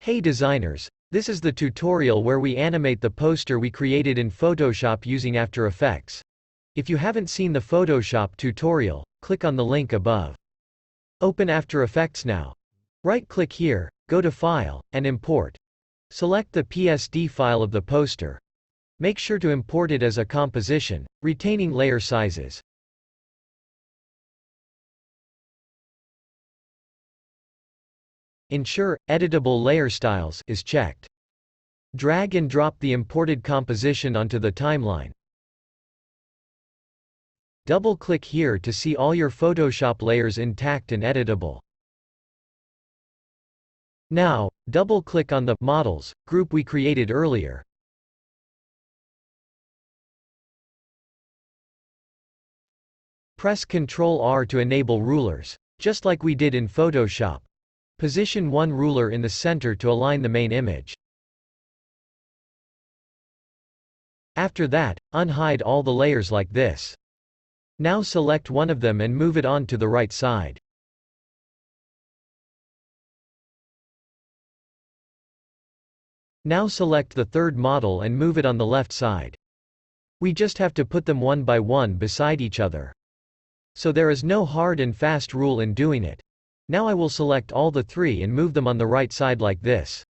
Hey designers, this is the tutorial where we animate the poster we created in Photoshop using After Effects. If you haven't seen the Photoshop tutorial, click on the link above. Open After Effects now. Right-click here, go to File, and Import. Select the PSD file of the poster. Make sure to import it as a composition, retaining layer sizes. Ensure Editable Layer Styles is checked. Drag and drop the imported composition onto the timeline. Double-click here to see all your Photoshop layers intact and editable. Now, double-click on the Models group we created earlier. Press Ctrl+R to enable rulers, just like we did in Photoshop. Position one ruler in the center to align the main image. After that, unhide all the layers like this. Now select one of them and move it on to the right side. Now select the third model and move it on the left side. We just have to put them one by one beside each other. So there is no hard and fast rule in doing it. Now I will select all the three and move them on the right side like this.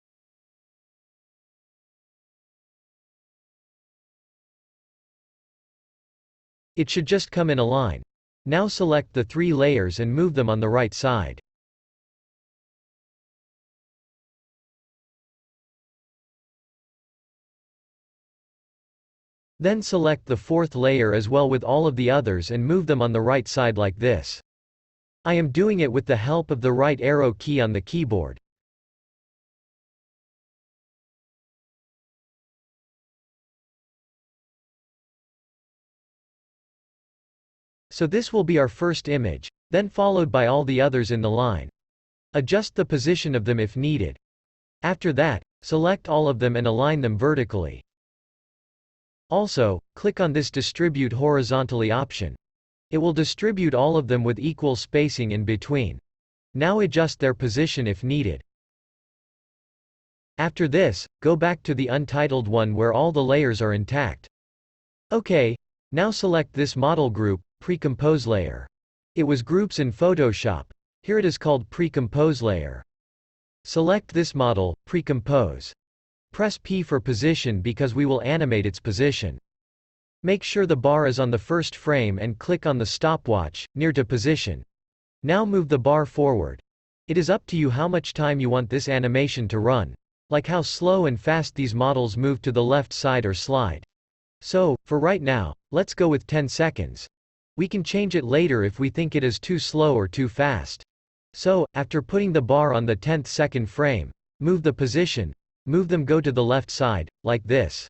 It should just come in a line. Now select the three layers and move them on the right side. Then select the fourth layer as well with all of the others and move them on the right side like this. I am doing it with the help of the right arrow key on the keyboard. So this will be our first image, then followed by all the others in the line. Adjust the position of them if needed. After that, select all of them and align them vertically. Also, click on this Distribute Horizontally option. It will distribute all of them with equal spacing in between. Now adjust their position if needed. After this, go back to the untitled one where all the layers are intact. OK. Now select this model group, Pre-Compose Layer. It was Groups in Photoshop. Here it is called Pre-Compose Layer. Select this model, Pre-Compose. Press P for position because we will animate its position. Make sure the bar is on the first frame and click on the stopwatch, near to position. Now move the bar forward. It is up to you how much time you want this animation to run. Like how slow and fast these models move to the left side or slide. So, for right now, let's go with 10 seconds. We can change it later if we think it is too slow or too fast. So, after putting the bar on the 10th second frame, move the position, move them go to the left side, like this.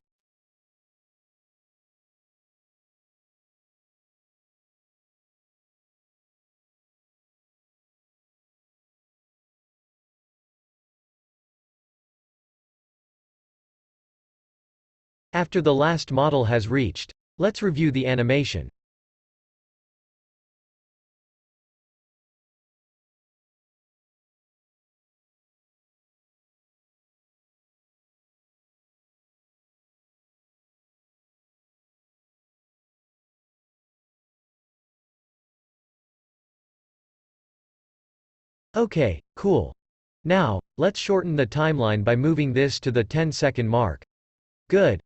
After the last model has reached, let's review the animation. Okay, cool. Now, let's shorten the timeline by moving this to the 10-second mark. Good.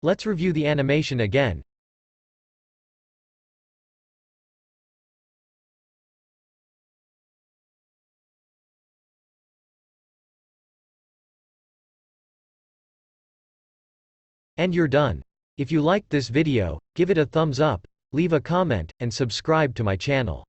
Let's review the animation again. And you're done. If you liked this video, give it a thumbs up, leave a comment, and subscribe to my channel.